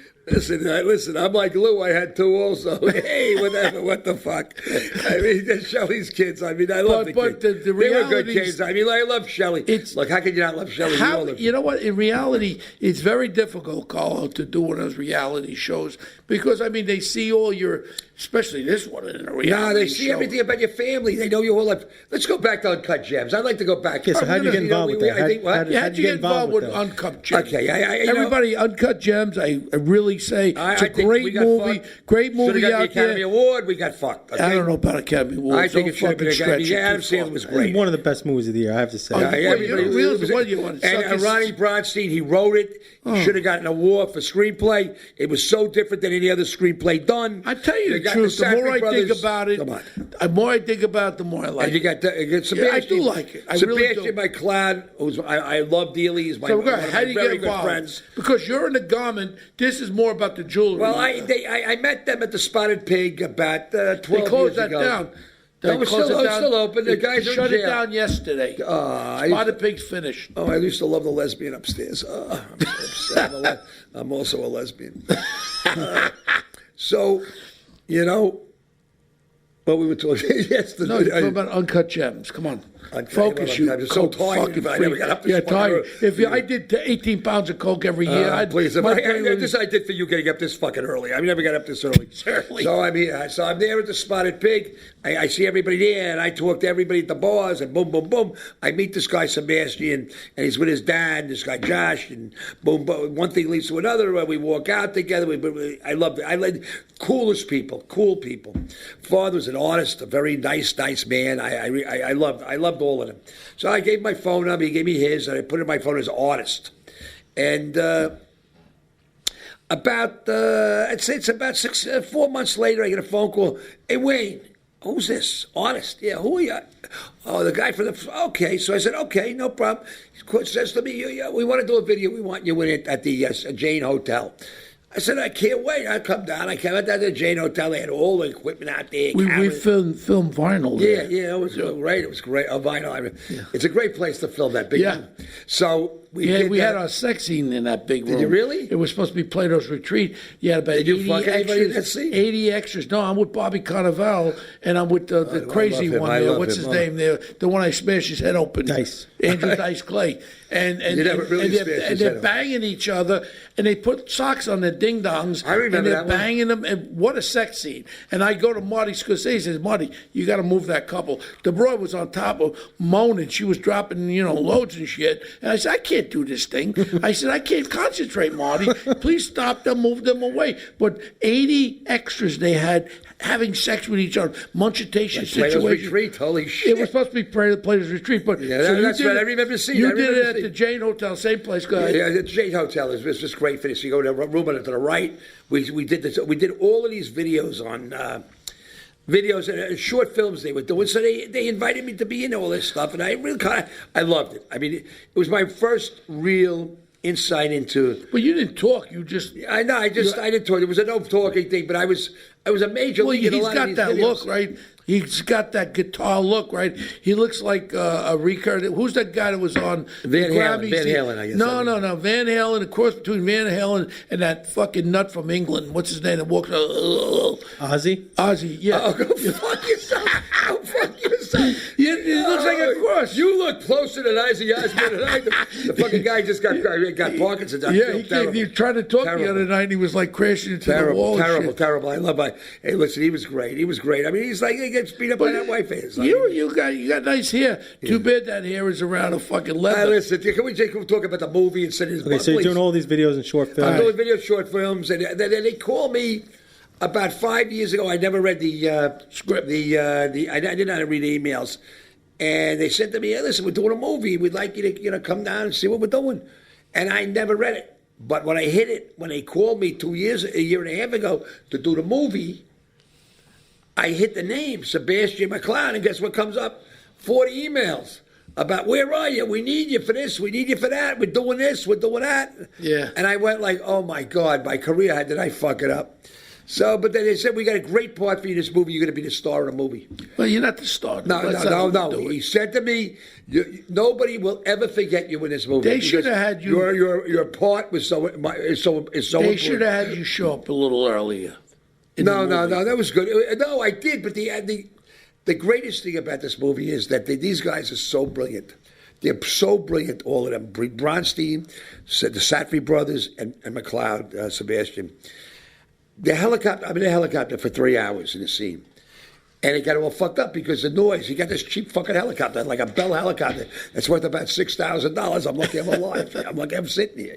I'm like Lou. I had two also. Hey, whatever, what the fuck? I mean, Shelley's kids. I mean, I love the kids. The they were good kids. I mean, I love Shelley. Look, how could you not love Shelley? You know what? In reality, it's very difficult, Carlo, to do one of those reality shows because, I mean, they see all your, especially this one in a reality show. They see everything about your family. They know your whole life. Let's go back to Uncut Gems. I'd like to go back. Yeah, so how did you get involved with that? How'd you get involved with Uncut Gems? Okay, everybody, Uncut Gems, I really say it's a great movie. Great movie out there. The Academy Award. We got fucked. Okay? I don't know about Academy Award. I think it should have been Academy. Adam Sandler was great. One of the best movies of the year, I have to say. And Ronnie Bronstein, he wrote it. He should have gotten an award for screenplay. It was so different than any other screenplay done. I tell you the truth, the more I think about it, the more I think about it, the more I like it. And you got Sebastian. I do like it. Sebastian McLeod, who's I love dearly. He's my one of my very good friends. Because you're in the garment. This is more about the jewelry. Well, I met them at the Spotted Pig about 12 years ago. They closed that down. It's still open. The guys shut it down yesterday. Spotted Pig's finished. Oh, I used to love the lesbian upstairs. I'm so upset. I'm also a lesbian. So, what we were talking yesterday. No, you're talking about Uncut Gems. Come on. Focus you. I'm so tired. I never got up this morning. Tired. If I did 18 pounds of coke every year, please. I did for you getting up this fucking early. I never got up this early. Certainly. So I'm there at the Spotted Pig. I see everybody there, and I talk to everybody at the bars, and boom, boom, boom. I meet this guy Sebastian, and he's with his dad, this guy Josh, and boom, boom. One thing leads to another. We walk out together. I loved it. I led coolest people, cool people. Father was an artist, a very nice man. I loved all of them. So I gave my phone number, he gave me his, and I put in my phone as artist. And I'd say it's about 4 months later, I get a phone call. Hey, Wayne, who's this? Artist. Yeah, who are you? Oh, the guy from the... Okay. So I said, okay, no problem. He says to me, we want to do a video. We want you in at the Jane Hotel. I said, I can't wait. I come down. I came out to the Jane Hotel. They had all the equipment out there. We filmed vinyl there. Yeah, it was great. It was great. Vinyl. It's a great place to film that big room. So we had our sex scene in that big room. Did you really? It was supposed to be Plato's Retreat. You had about 80 extras. 80 extras. No, I'm with Bobby Carnival, and I'm with the crazy one there. What's his name there? The one I smashed his head open. Dice. Andrew Dice Clay. and You never really smashed his head they're off. banging each other, and they put socks on their ding dongs. I remember and they're that one. banging them, and what a sex scene! And I go to Marty Scorsese, he says, "Marty, you got to move that couple." The broad was on top of moaning. She was dropping, loads and shit. And I said, "I can't do this thing." I said, "I can't concentrate, Marty. Please stop them, move them away." But 80 extras they had having sex with each other, munchitation Plato's situation. Retreat, holy shit. It was supposed to be Plato's Retreat, but Yeah, you that's did right. it- I remember seeing You it. I did remember it at seeing the it. Jane Hotel, same place. Go ahead. Yeah, the Jade Hotel is just great for this. You go to a room on to the right. We did this. We did all of these videos on videos and short films they were doing. So they invited me to be in all this stuff, and I really I loved it. I mean, it was my first real insight into. But you didn't talk. You just. I know. I didn't talk. It was a no talking thing, but I was a major Well, league in a he's lot got of these that videos. look, right? He's got that guitar look, right? He looks like a recurrent. Who's that guy that was on Van the Halen. Grammys? Van Halen, I guess. No. Van Halen. A cross between Van Halen and that fucking nut from England. What's his name? That walks. Ozzy? Ozzy. Yeah. Oh, go fuck yourself. Go fuck yourself. It looks like a cross. You look closer to Ozzy Osbourne than I do. The fucking guy just got Parkinson's. I Yeah, feel he tried to talk the other night, and he was like crashing into the wall. Terrible. I love. Hey, listen, he was great. I mean, he's like he gets beat up by that wife. You got nice hair. Too bad that hair is around a fucking leather. Listen, can we talk about the movie instead of Okay, so you're doing all these videos and short films. I'm doing video short films, and they called me about 5 years ago. I never read the script. I did not read the emails, and they said to me, "Hey, listen, we're doing a movie. We'd like you to come down and see what we're doing." And I never read it, but when I hit it, when they called me a year and a half ago to do the movie, I hit the name Sebastian McLeod, and guess what comes up? 40 emails about where are you? We need you for this. We need you for that. We're doing this. We're doing that. Yeah. And I went like, oh my God, my career, how did I fuck it up? So, but then they said, we got a great part for you in this movie. You're going to be the star of the movie. Well, you're not the star. No. He said to me, nobody will ever forget you in this movie. They should have had you. Your part was so They important. should have had you show up a little earlier. No, that was good. No, I did, but the greatest thing about this movie is that these guys are so brilliant. They're so brilliant, all of them. Bronstein, the Satry brothers, and McLeod, Sebastian. I'm in a helicopter for 3 hours in the scene. And it got all fucked up because the noise. You got this cheap fucking helicopter, like a Bell helicopter. That's worth about $6,000. I'm lucky I'm alive. I'm lucky I'm sitting here,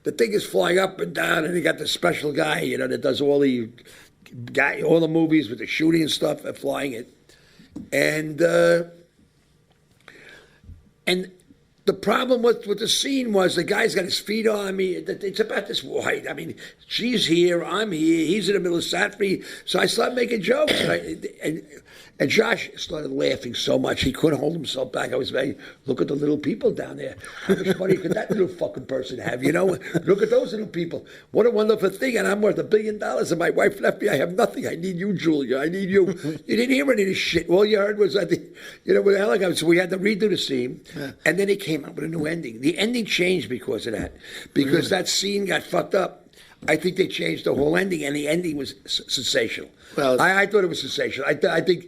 The thing is flying up and down, and you got this special guy, that does all the movies with the shooting and stuff, flying it. And the problem with the scene was the guy's got his feet on me. It's about this wife. I mean, she's here, I'm here, he's in the middle of Satry. So I started making jokes. And Josh started laughing so much he couldn't hold himself back. I was saying, look at the little people down there. How much money could that little fucking person have? Look at those little people. What a wonderful thing. And I'm worth $1 billion. And my wife left me. I have nothing. I need you, Julia. I need you. You didn't hear any of this shit. All you heard was, with the helicopter. So we had to redo the scene. Yeah. And then he came up with a new ending. The ending changed because of that. Because that scene got fucked up. I think they changed the whole ending. And the ending was sensational. Well, I thought it was sensational. I think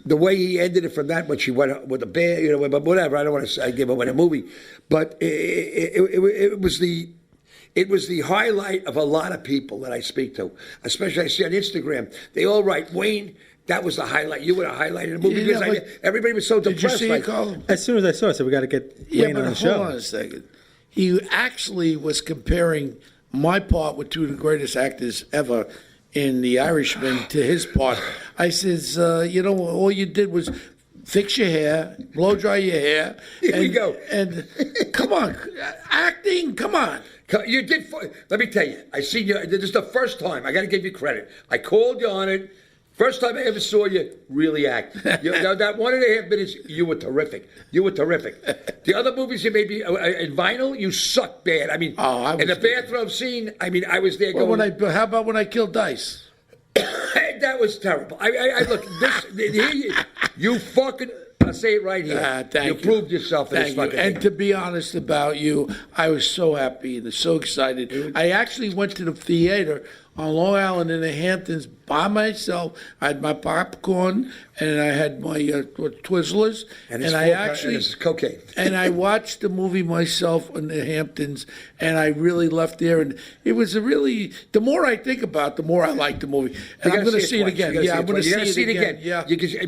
the way he ended it from that, when she went with the bear, but whatever. I don't want to give away the movie, but it was the highlight of a lot of people that I speak to, especially I see on Instagram. They all write, Wayne, that was the highlight. You were the highlight of the movie because everybody was so depressed. Did you see it, Carl? As soon as I saw it, I said, we got to get Wayne on the show. Hold on a second. He actually was comparing my part with two of the greatest actors ever in The Irishman to his part. I says, all you did was fix your hair, blow dry your hair. Here we go. And come on, acting, come on. You did. Let me tell you, I seen you. This is the first time. I got to give you credit. I called you on it. First time I ever saw you really act. That 1.5 minutes, you were terrific. The other movies you made in vinyl, you sucked bad. I mean, in the bathroom scene, I was there going. How about when I killed Dice? That was terrible. I look, you fucking, I'll say it right here. Thank you. Proved yourself in this fucking thing. And to be honest about you, I was so happy and so excited. I actually went to the theater on Long Island in the Hamptons by myself. I had my popcorn and I had my Twizzlers, and I actually cocaine. And I watched the movie myself in the Hamptons, and I really left there. And it was the more I think about it, the more I like the movie. And I'm going to see it again. Yeah, I'm going to see it again. Yeah,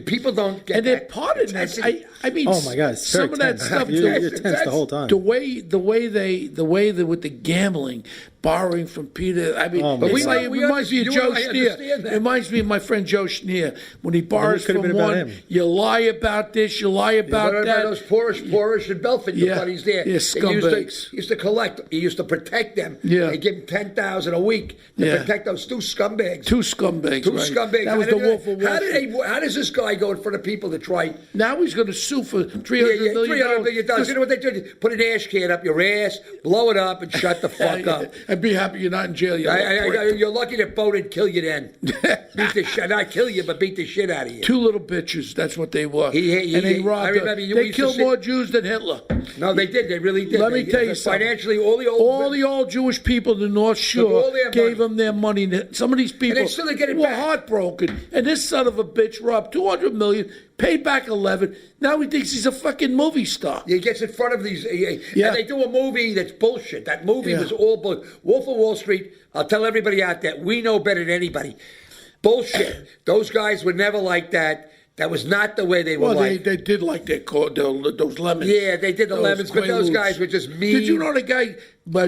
people don't get and that. And part of that, I mean, oh my God, some of that stuff. You're tense the whole time. The way they with the gambling, borrowing from Peter. I mean, it reminds me of Joe Schneer. It reminds me of my friend Joe Schneer when he borrows from one. You lie about this, you lie about that. Those Porish and Belford buddies there. Yeah, scumbags. He used to collect. He used to protect them. Yeah. They give them $10,000 a week to protect those two scumbags. Two scumbags. That was the Wolf of Wall Street. How does this guy go in front of people to try? Now he's going to sue for $300 million. $300 million. You know what they do? Put an ash can up your ass, blow it up, and shut the fuck up. And be happy you're not in jail. You're lucky that Bo didn't kill you then. Beat the shit, not kill you, but beat the shit out of you. Two little bitches. That's what they were. They robbed. They killed more Jews than Hitler. No, they did. They really did. Let me tell you something. Financially, all the old Jewish people in the North Shore gave them their money. Some of these people were heartbroken. And this son of a bitch robbed $200 million, paid back $11. Now he thinks he's a fucking movie star. He gets in front of these. And they do a movie that's bullshit. That movie was all bullshit. Wolf of Wall Street. I'll tell everybody out there, we know better than anybody. Bullshit. Those guys were never like that. That was not the way they were like. They did like those lemons. Yeah, they did the lemons, but those guys were just mean. Did you know the guy,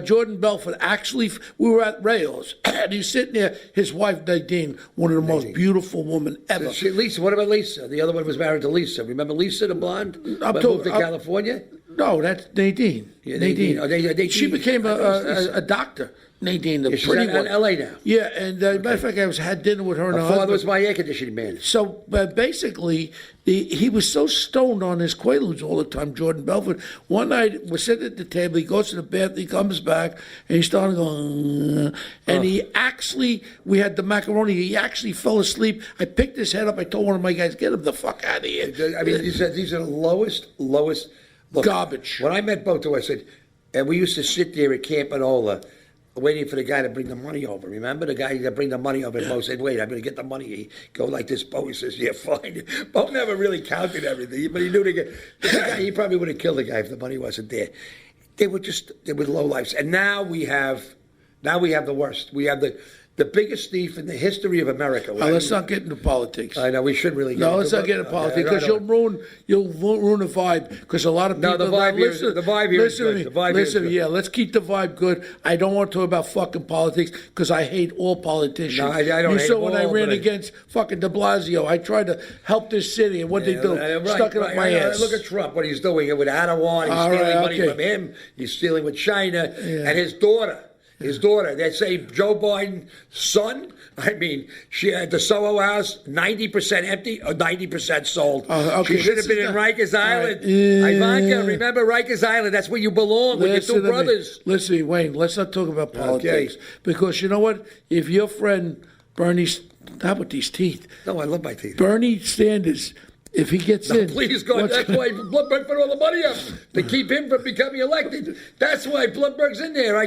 Jordan Belfort, actually, we were at Rails, and he's sitting there, his wife, Nadine, one of the most beautiful women ever. Lisa, what about Lisa? The other one was married to Lisa. Remember Lisa, the blonde? Moved to California? No, that's Nadine. Yeah, Nadine. She became a doctor. Nadine, the pretty one. She's in L.A. now. Yeah, and matter of fact, I had dinner with her and her father husband. was my air conditioning man. So basically, he was so stoned on his Quaaludes all the time, Jordan Belfort. One night, we're sitting at the table, he goes to the bathroom, he comes back, and he started going, and he actually, we had the macaroni, he actually fell asleep. I picked his head up, I told one of my guys, get him the fuck out of here. I mean, these are the lowest. Look, garbage. When I met Boto, I said, and we used to sit there at Camp Enola, waiting for the guy to bring the money over. Remember the guy that bring the money over? And Bo said, wait, I'm going to get the money. He go like this. Bo, he says, yeah, fine. Bo never really counted everything, but he knew he probably would have killed the guy if the money wasn't there. They were low lives. And now we have the worst. We have the biggest thief in the history of America. Let's not get into politics. I know we should really. Let's not get into politics because you'll ruin the vibe. Because a lot of people. No, the vibe here is good. Listen to me. Yeah, let's keep the vibe good. I don't want to talk about fucking politics because I hate all politicians. No, I don't. You saw when I ran against fucking De Blasio. I tried to help this city, and what they do, stuck it up my ass. Look at Trump. What he's doing with Erdogan. He's stealing money from him. He's stealing with China and his daughter. They say Joe Biden's son. I mean, she had the Soho House 90% empty or 90% sold. She should have been in Rikers Island. Ivanka, remember Rikers Island? That's where you belong with your two brothers. Listen to me, Wayne. Let's not talk about politics because you know what? If your friend Bernie, how about these teeth? No, I love my teeth. Bernie Sanders. If he gets in, please God, that's why Bloomberg put all the money up to keep him from becoming elected. That's why Bloomberg's in there.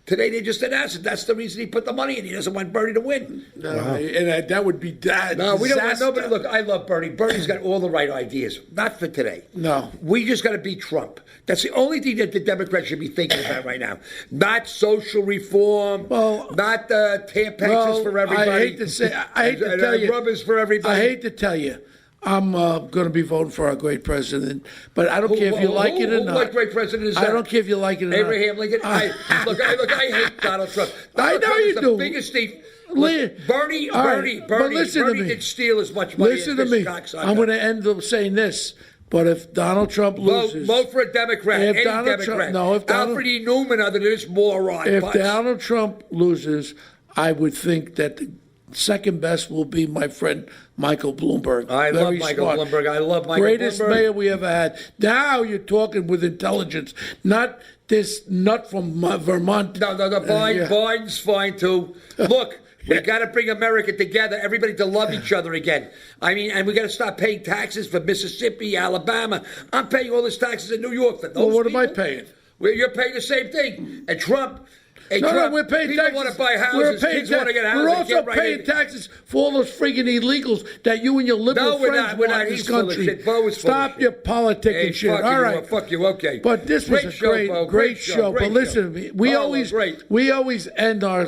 Today they just announced it. That's the reason he put the money in. He doesn't want Bernie to win. And that would be that. No, we don't want nobody. Look, I love Bernie. Bernie's got all the right ideas. Not for today. No, we just got to beat Trump. That's the only thing that the Democrats should be thinking about right now. Not social reform. Not tampons for everybody. I hate to say. I hate to tell you. Rubbers for everybody. I hate to tell you. I'm going to be voting for our great president, but I don't care if you like it or not. What great president is that? I don't care if you like it or not. Abraham Lincoln. I hate Donald Trump. I know you do. The biggest thief. Bernie didn't steal as much money as this cocksucker. I'm going to end up saying this. But if Donald Trump loses... Vote for a Democrat, Alfred E. Newman other than this moron. If Donald Trump loses, I would think that the second best will be my friend Michael Bloomberg. I love Michael Bloomberg. Greatest mayor we ever had. Now you're talking with intelligence, not this nut from Vermont. No. Biden's fine too. Look, we got to bring America together, everybody to love each other again. I mean, and we got to stop paying taxes for Mississippi, Alabama. I'm paying all these taxes in New York for those. Well, what am I paying? Well, you're paying the same thing. And Trump. Hey, No, Trump, we're paying people taxes. want to buy houses. Kids want to get houses. We're also Get right paying in. taxes for all those friggin' illegals that you and your liberal No, we're friends not. We're want not. in He's this full of country. shit. Bo is full of Stop shit. your politicking Hey, shit. fuck All you, right. fuck you. Okay. But this was Great a show, great, Bo. great show. Great But listen, show. we Great. always end our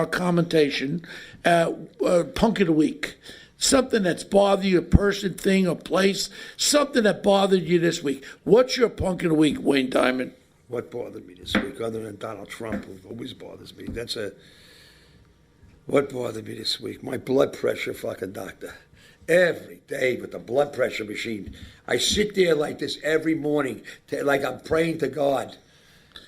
commentation punk of the week. Something that's bothered you, a person, thing, or place. Something that bothered you this week. What's your punk of the week, Wayne Diamond? What bothered me this week, other than Donald Trump, who always bothers me? What bothered me this week? My blood pressure fucking doctor. Every day with the blood pressure machine. I sit there like this every morning, like I'm praying to God.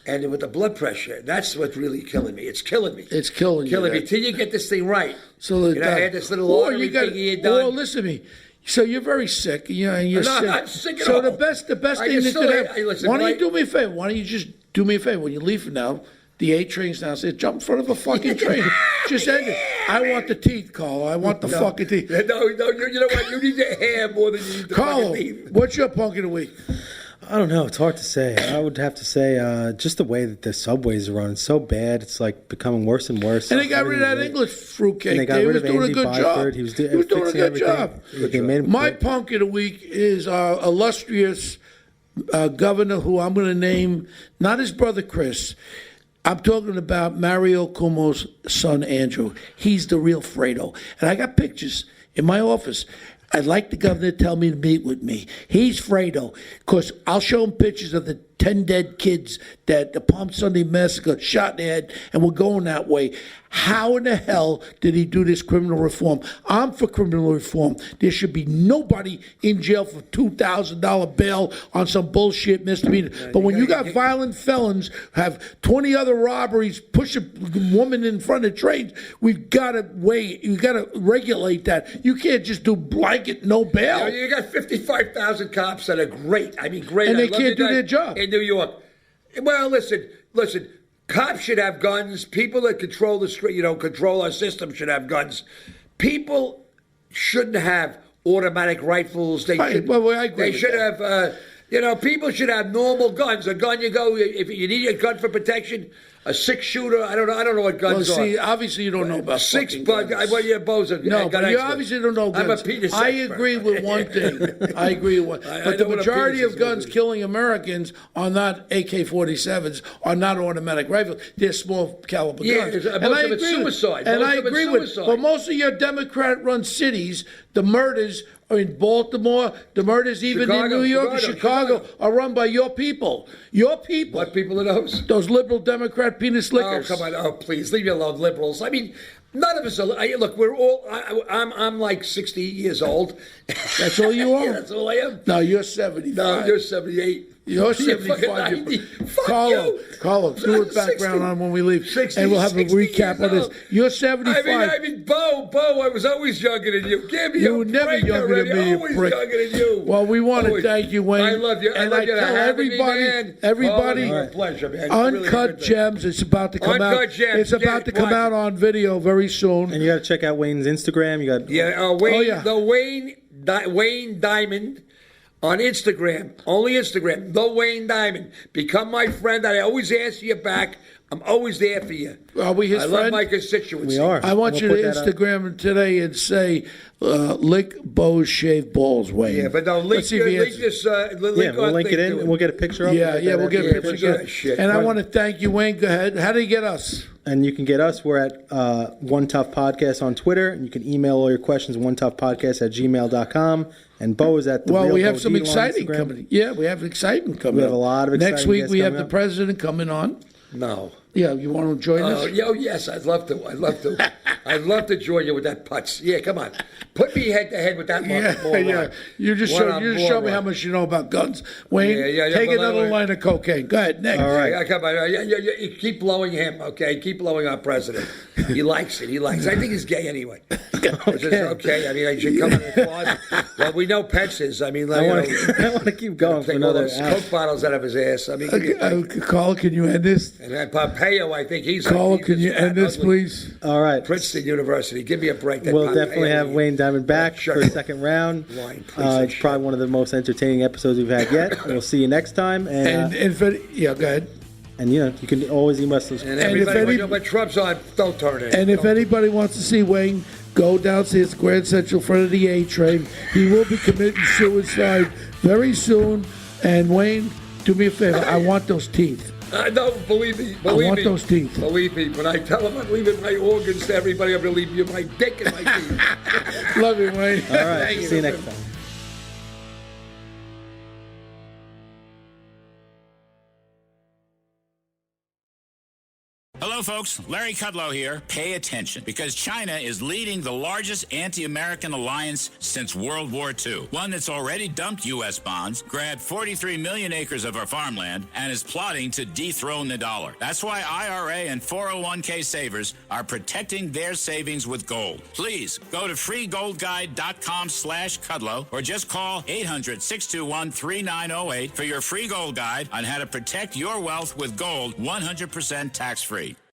And with the blood pressure, that's what's really killing me. It's killing me. It's killing me till you get this thing right. So I had this little artery thing here done. Well, listen to me. So you're very sick, and you're No, sick. I'm sick at so all. the best thing that could happen. Why don't you do me a favor? Why don't you just do me a favor when you leave from now? The 8 train's now. Say, jump in front of a fucking train. Just end it. I want the teeth, Carlo. I want the fucking teeth. No, you know what? You need the hair more than you need the Carlo, fucking teeth. what's your punk of the week? I don't know. It's hard to say. I would have to say just the way that the subways are run. It's so bad. It's like becoming worse and worse. And they got rid of that English fruitcake. And they got rid of doing Andy a good Byford. job. He was doing a fixing good job. My job. punk of the week is our illustrious governor, who I'm going to name, not his brother Chris. I'm talking about Mario Cuomo's son, Andrew. He's the real Fredo. And I got pictures in my office. I'd like the governor to tell me to meet with me. He's Fredo. Because I'll show him pictures of the 10 dead kids that the Palm Sunday massacre shot in the head, and we're going that way. How in the hell did he do this criminal reform? I'm for criminal reform. There should be nobody in jail for $2,000 bail on some bullshit misdemeanor. But when you got violent felons, have 20 other robberies, push a woman in front of trains, we've got to regulate that. You can't just do blanket no bail. You got 55,000 cops that are great. I mean, great. And they I love can't the do guy their job. in New York. Well, listen. Cops should have guns. People that control the street, control our system should have guns. People shouldn't have automatic rifles. They should. Well, I agree they with should that. have. People should have normal guns. A gun you go if you need a gun for protection. A 6-shooter. I don't know what guns are. Well, see, obviously you don't know about six fucking bug. guns. Well, you're Bo's a No, gun but you expert. obviously don't know guns. I'm a penis I expert. agree with one thing. I agree with one. I But the know what a majority penis of is guns gonna do. killing Americans are not AK-47s, are not automatic rifles. They're small caliber Yeah, guns. most And I of it's agree with- suicide. And Most I of it's agree with. suicide. But most of your Democrat-run cities, the murders are in Baltimore. The murders even in New York and Chicago are run by your people. Your people. What people are those? Those liberal Democrat penis Oh, lickers. come on. Oh, please, leave me alone, liberals. I mean, none of us are. Look, we're all. I'm like 60 years old. That's all you are? Yeah, that's all I am. No, you're 75. No, you're 78. You're fucking 75. 90. Fuck Carlo, do I'm a background 60. on when we leave. 60, And we'll have a 60 recap on years this. old. You're 75. I mean, Bo, I was always younger than you. Give me You a were never break younger already. than me, you Always prick. younger than you. Well, we want to Always. thank you, Wayne. I love you. And I love I you. tell everybody, Oh, my pleasure, man. Really Uncut good. Gems. It's about to come out. Uncut Gems. It's about to Yeah, come watch out it. on video very soon. And you got to check out Wayne's Instagram. You got Wayne, yeah. Wayne Diamond on Instagram, only Instagram, the Wayne Diamond. Become my friend. I always answer you back. I'm always there for you. Are we his I friend? love my constituency. We are. I want We'll you to put that up. Instagram him today and say, lick Bo's shaved balls, Wayne. Yeah, but no, link, Let's see if he link answers. this. Link Yeah, we'll our link thing it in to and we'll get a picture of it. Yeah, we'll get a picture picture of again. that shit. And I Right. want to thank you, Wayne. Go ahead. How do you get us? And you can get us. We're at One Tough Podcast on Twitter. And you can email all your questions, onetoughpodcast@gmail.com. And Bo is at the Well, Real we have Bo some Deal on exciting Instagram. coming. Yeah, we have exciting coming. We have up. a lot of Next exciting week guests we have coming the up. president coming on. No. Yeah, you want to join us? Oh, yes, I'd love to. I'd love to join you with that putz. Yeah, come on. Put me head to head with that moron. Yeah. You just show me how much you know about guns. Wayne, Yeah, take but another line of cocaine. Go ahead, next. All right. Yeah, come on. You keep blowing him, okay? Keep blowing our president. He likes it. I think he's gay anyway. Okay. I mean, I should come in the closet. Well, we know Pence is. I mean, I want to keep going for take all another those hour. Coke bottles out of his ass. I mean, Carl, can you end this? and then Pompeo, I think he's. Carl, he's can you just end this, ugly. please? All right. Princeton University. Give me a break. That We'll Pompeo, definitely have Wayne Diamond back Sure. for a second round. Lying piece It's of shit. probably one of the most entertaining episodes we've had yet. We'll see you next time. And And go ahead. And, you can always email us those And questions. everybody, when Trump's on, don't turn in. And if anybody wants to see Wayne, go downstairs, Grand Central, front of the A train. He will be committing suicide very soon. And Wayne, do me a favor. I want those teeth. No, believe me. I want those teeth. Believe me. When I tell him I'm leaving my organs to everybody, I'm going to leave you my dick and my teeth. Love you, Wayne. All right. See you next time. Hello, folks. Larry Kudlow here. Pay attention, because China is leading the largest anti-American alliance since World War II. One that's already dumped U.S. bonds, grabbed 43 million acres of our farmland, and is plotting to dethrone the dollar. That's why IRA and 401k savers are protecting their savings with gold. Please go to freegoldguide.com/Kudlow or just call 800-621-3908 for your free gold guide on how to protect your wealth with gold 100% tax-free.